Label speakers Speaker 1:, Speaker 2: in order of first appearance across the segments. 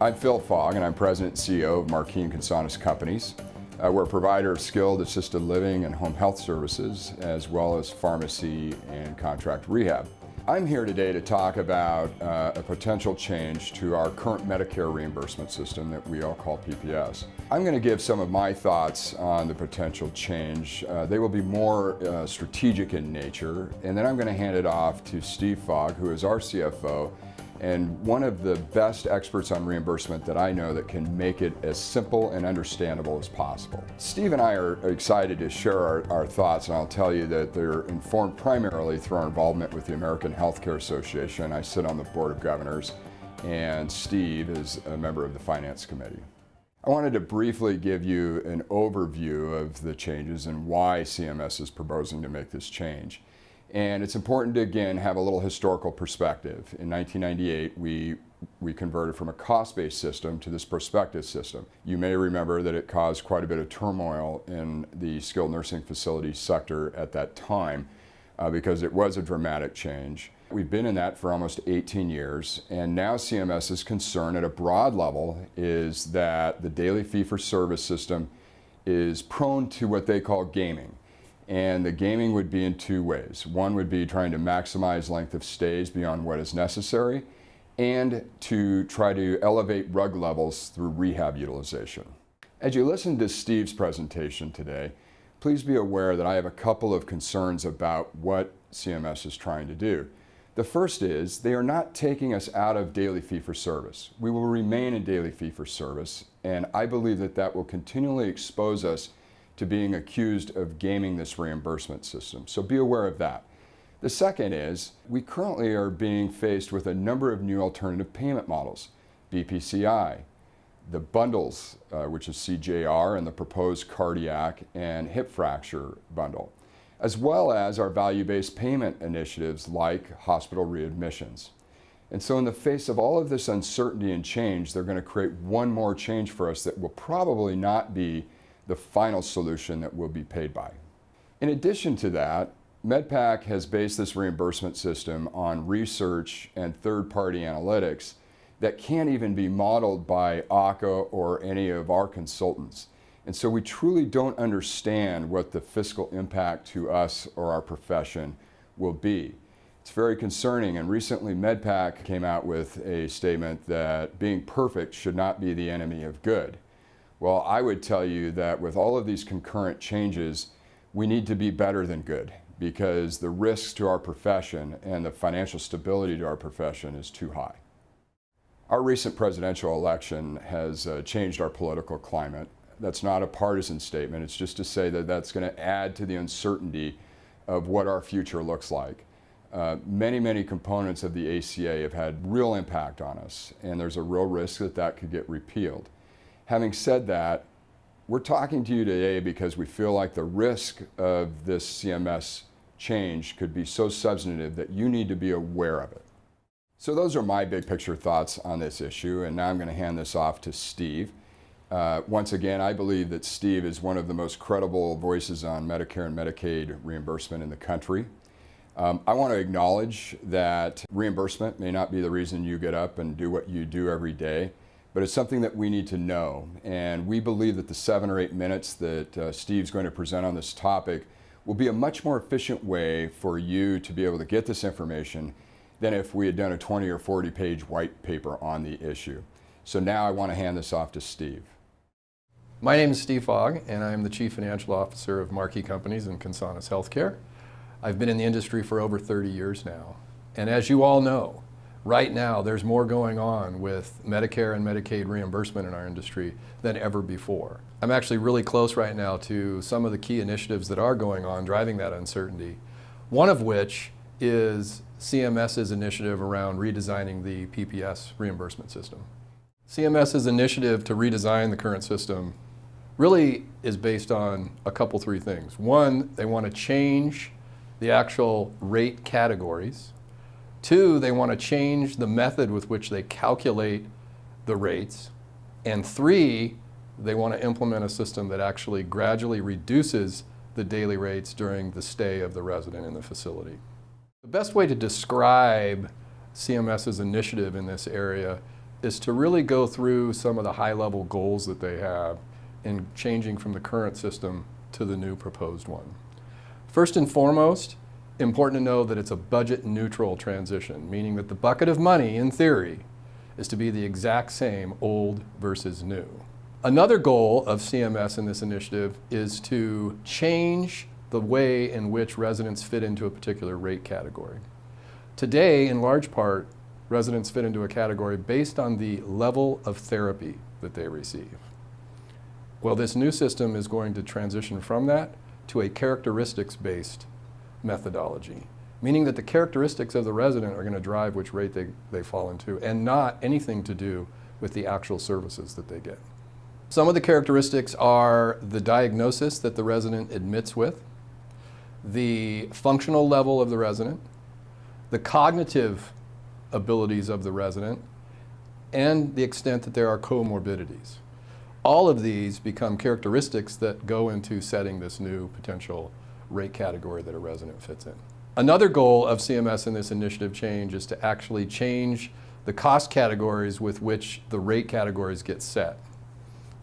Speaker 1: I'm Phil Fogg, and I'm President and CEO of Marquis and Consonus Companies. We're a provider of skilled assisted living and home health services, as well as pharmacy and contract rehab. I'm here today to talk about a potential change to our current Medicare reimbursement system that we all call PPS. I'm going to give some of my thoughts on the potential change. They will be more strategic in nature, and then I'm going to hand it off to Steve Fogg, who is our CFO, and one of the best experts on reimbursement that I know that can make it as simple and understandable as possible. Steve and I are excited to share our thoughts, and I'll tell you that they're informed primarily through our involvement with the American Healthcare Association. I sit on the Board of Governors, and Steve is a member of the Finance Committee. I wanted to briefly give you an overview of the changes and why CMS is proposing to make this change. And it's important to, again, have a little historical perspective. In 1998, we converted from a cost-based system to this prospective system. You may remember that it caused quite a bit of turmoil in the skilled nursing facility sector at that time because it was a dramatic change. We've been in that for almost 18 years, and now CMS's concern at a broad level is that the daily fee-for-service system is prone to what they call gaming. And the gaming would be in two ways. One would be trying to maximize length of stays beyond what is necessary, and to try to elevate RUG levels through rehab utilization. As you listen to Steve's presentation today, please be aware that I have a couple of concerns about what CMS is trying to do. The first is they are not taking us out of daily fee-for-service. We will remain in daily fee-for-service, and I believe that that will continually expose us to being accused of gaming this reimbursement system. So be aware of that. The second is, we currently are being faced with a number of new alternative payment models. BPCI, the bundles, which is CJR, and the proposed cardiac and hip fracture bundle, as well as our value-based payment initiatives like hospital readmissions. And so in the face of all of this uncertainty and change, they're going to create one more change for us that will probably not be the final solution that we'll be paid by. In addition to that, MedPAC has based this reimbursement system on research and third-party analytics that can't even be modeled by ACA or any of our consultants. And so we truly don't understand what the fiscal impact to us or our profession will be. It's very concerning, and recently MedPAC came out with a statement that being perfect should not be the enemy of good. Well, I would tell you that with all of these concurrent changes, we need to be better than good, because the risks to our profession and the financial stability to our profession is too high. Our recent presidential election has changed our political climate. That's not a partisan statement. It's just to say that that's going to add to the uncertainty of what our future looks like. Many components of the ACA have had real impact on us, and there's a real risk that that could get repealed. Having said that, we're talking to you today because we feel like the risk of this CMS change could be so substantive that you need to be aware of it. So those are my big picture thoughts on this issue, and now I'm going to hand this off to Steve. Once again, I believe that Steve is one of the most credible voices on Medicare and Medicaid reimbursement in the country. I want to acknowledge that reimbursement may not be the reason you get up and do what you do every day, but it's something that we need to know. And we believe that the 7 or 8 minutes that Steve's going to present on this topic will be a much more efficient way for you to be able to get this information than if we had done a 20 or 40 page white paper on the issue. So now I want to hand this off to Steve.
Speaker 2: My name is Steve Fogg, and I'm the Chief Financial Officer of Marquis Companies and Consonus Healthcare. I've been in the industry for over 30 years now. And as you all know, right now, there's more going on with Medicare and Medicaid reimbursement in our industry than ever before. I'm actually really close right now to some of the key initiatives that are going on driving that uncertainty, one of which is CMS's initiative around redesigning the PPS reimbursement system. CMS's initiative to redesign the current system really is based on three things. One, they want to change the actual rate categories. Two, they want to change the method with which they calculate the rates. And three, they want to implement a system that actually gradually reduces the daily rates during the stay of the resident in the facility. The best way to describe CMS's initiative in this area is to really go through some of the high-level goals that they have in changing from the current system to the new proposed one. First and foremost, important to know that it's a budget-neutral transition, meaning that the bucket of money, in theory, is to be the exact same old versus new. Another goal of CMS in this initiative is to change the way in which residents fit into a particular rate category. Today, in large part, residents fit into a category based on the level of therapy that they receive. Well, this new system is going to transition from that to a characteristics-based methodology, meaning that the characteristics of the resident are going to drive which rate they fall into, and not anything to do with the actual services that they get. Some of the characteristics are the diagnosis that the resident admits with, the functional level of the resident, the cognitive abilities of the resident, and the extent that there are comorbidities. All of these become characteristics that go into setting this new potential rate category that a resident fits in. Another goal of CMS in this initiative change is to actually change the cost categories with which the rate categories get set.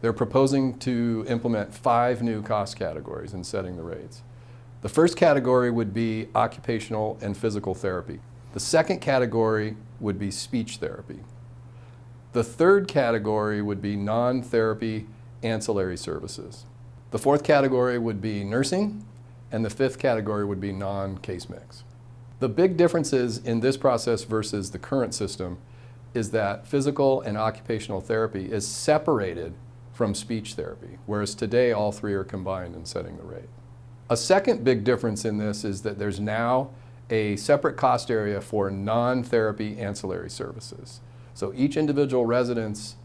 Speaker 2: They're proposing to implement 5 new cost categories in setting the rates. The first category would be occupational and physical therapy. The second category would be speech therapy. The third category would be non-therapy ancillary services. The fourth category would be nursing, and the fifth category would be non-case mix. The big differences in this process versus the current system is that physical and occupational therapy is separated from speech therapy, whereas today all 3 are combined in setting the rate. A second big difference in this is that there's now a separate cost area for non-therapy ancillary services. So each individual resident's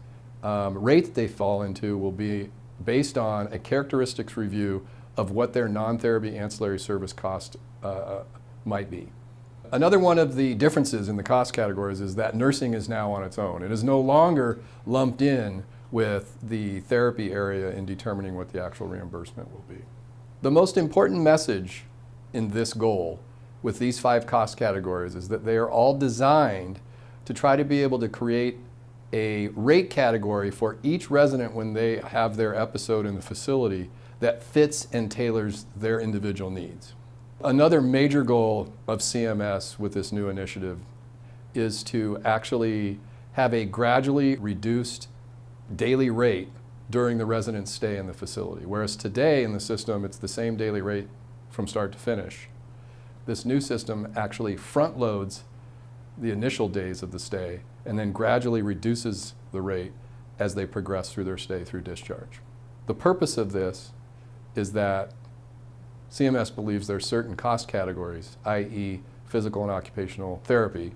Speaker 2: rate that they fall into will be based on a characteristics review of what their non-therapy ancillary service cost might be. Another one of the differences in the cost categories is that nursing is now on its own. It is no longer lumped in with the therapy area in determining what the actual reimbursement will be. The most important message in this goal with these 5 cost categories is that they are all designed to try to be able to create a rate category for each resident when they have their episode in the facility that fits and tailors their individual needs. Another major goal of CMS with this new initiative is to actually have a gradually reduced daily rate during the resident's stay in the facility. Whereas today in the system, it's the same daily rate from start to finish. This new system actually front loads the initial days of the stay and then gradually reduces the rate as they progress through their stay through discharge. The purpose of this is that CMS believes there are certain cost categories, i.e. physical and occupational therapy,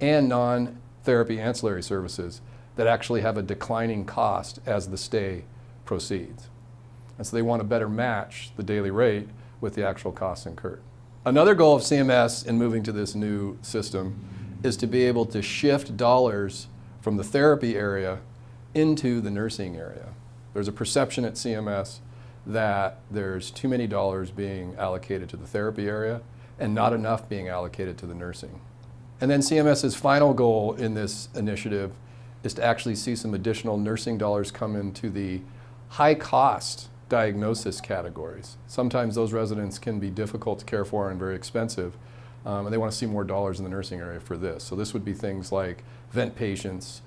Speaker 2: and non-therapy ancillary services that actually have a declining cost as the stay proceeds. And so they want to better match the daily rate with the actual costs incurred. Another goal of CMS in moving to this new system is to be able to shift dollars from the therapy area into the nursing area. There's a perception at CMS that there's too many dollars being allocated to the therapy area and not enough being allocated to the nursing. And then CMS's final goal in this initiative is to actually see some additional nursing dollars come into the high-cost diagnosis categories. Sometimes those residents can be difficult to care for and very expensive, and they want to see more dollars in the nursing area for this. So this would be things like vent patients,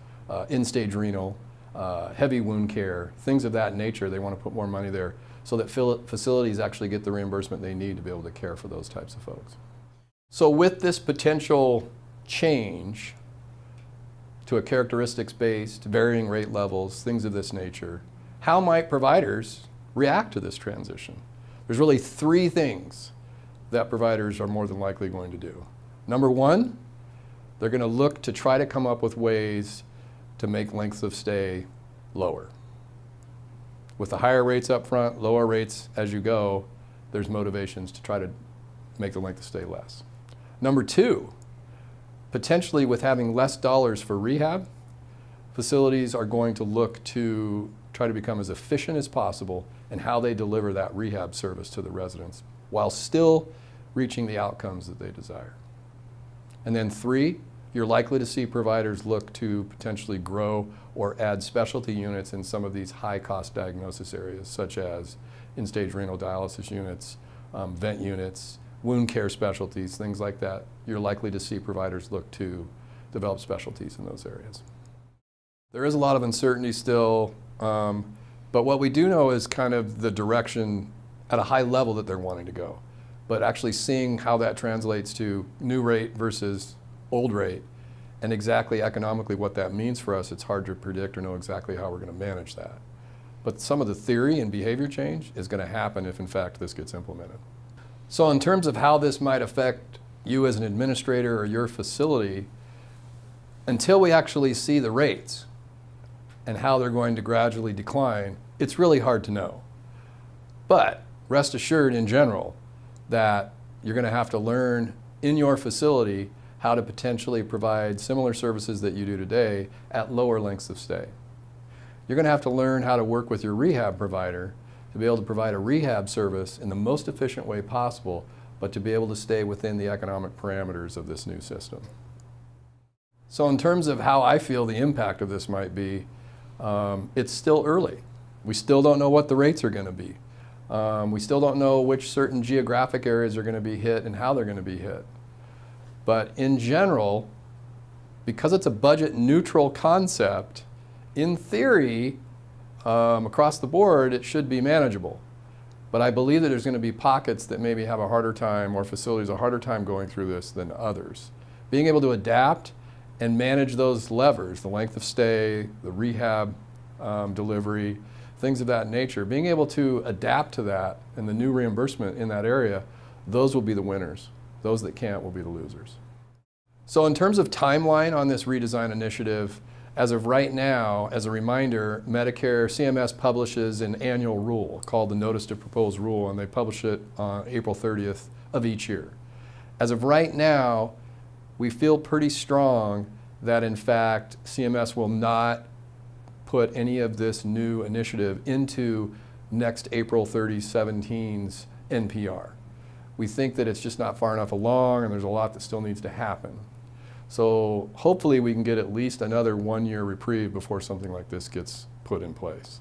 Speaker 2: end-stage renal, heavy wound care, things of that nature. They want to put more money there so that facilities actually get the reimbursement they need to be able to care for those types of folks. So with this potential change to a characteristics-based, varying rate levels, things of this nature, how might providers react to this transition? There's really 3 things that providers are more than likely going to do. Number 1, they're going to look to try to come up with ways to make lengths of stay lower. With the higher rates up front, lower rates as you go, there's motivations to try to make the length of stay less. Number 2, potentially with having less dollars for rehab, facilities are going to look to try to become as efficient as possible in how they deliver that rehab service to the residents while still reaching the outcomes that they desire. And then 3, you're likely to see providers look to potentially grow or add specialty units in some of these high-cost diagnosis areas, such as in-stage renal dialysis units, vent units, wound care specialties, things like that. You're likely to see providers look to develop specialties in those areas. There is a lot of uncertainty still, but what we do know is kind of the direction at a high level that they're wanting to go. But actually seeing how that translates to new rate versus old rate, and exactly economically what that means for us, it's hard to predict or know exactly how we're going to manage that. But some of the theory and behavior change is going to happen if in fact this gets implemented. So in terms of how this might affect you as an administrator or your facility, until we actually see the rates and how they're going to gradually decline, it's really hard to know. But rest assured in general that you're going to have to learn in your facility how to potentially provide similar services that you do today at lower lengths of stay. You're going to have to learn how to work with your rehab provider to be able to provide a rehab service in the most efficient way possible, but to be able to stay within the economic parameters of this new system. So in terms of how I feel the impact of this might be, it's still early. We still don't know what the rates are going to be. We still don't know which certain geographic areas are going to be hit and how they're going to be hit. But in general, because it's a budget neutral concept, in theory, across the board, it should be manageable. But I believe that there's going to be pockets that maybe have a harder time, or facilities a harder time going through this than others. Being able to adapt and manage those levers, the length of stay, the rehab delivery, things of that nature, being able to adapt to that and the new reimbursement in that area, those will be the winners. Those that can't will be the losers. So in terms of timeline on this redesign initiative, as of right now, as a reminder, Medicare, CMS publishes an annual rule called the Notice to Propose Rule, and they publish it on April 30th of each year. As of right now, we feel pretty strong that in fact CMS will not put any of this new initiative into next April 30, 17's NPR. We think that it's just not far enough along and there's a lot that still needs to happen. So hopefully we can get at least another 1-year reprieve before something like this gets put in place.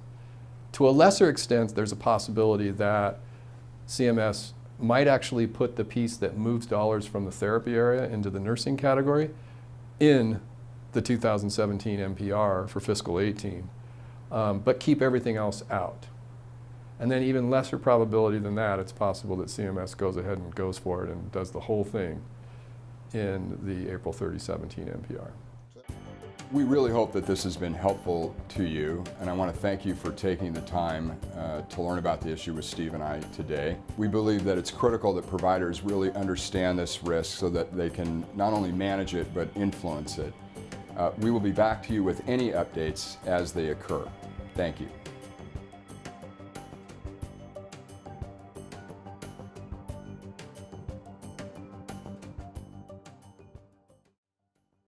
Speaker 2: To a lesser extent, there's a possibility that CMS might actually put the piece that moves dollars from the therapy area into the nursing category in the 2017 NPR for fiscal 18, but keep everything else out. And then even lesser probability than that, it's possible that CMS goes ahead and goes for it and does the whole thing in the April 30, 17 NPR.
Speaker 1: We really hope that this has been helpful to you, and I want to thank you for taking the time to learn about the issue with Steve and I today. We believe that it's critical that providers really understand this risk so that they can not only manage it but influence it. We will be back to you with any updates as they occur. Thank you.